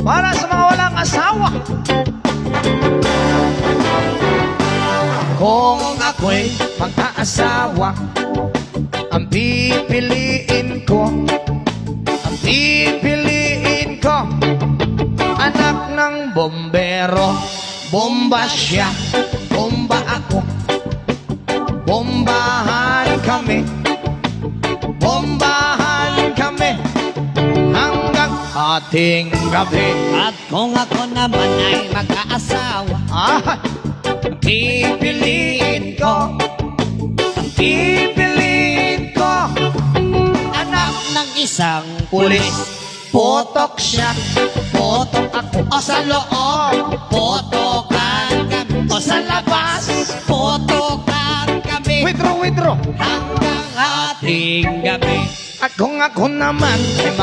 Para sa mga walang asawa. Kung ako'y mag-aasawa, ang pipiliin ko, anak ng bombero. Bomba siya, bomba ako, bombahan kami hanggang ating gabi. At kung ako naman ay mag-aasawa, Pipiliin ko, anak ng isang pulis. pulis. Potok siya, potok ako. O sa loob, potokan kami. O sa labas, potokan kami. Withdraw. Hanggang ating gabi. At kung ako naman ay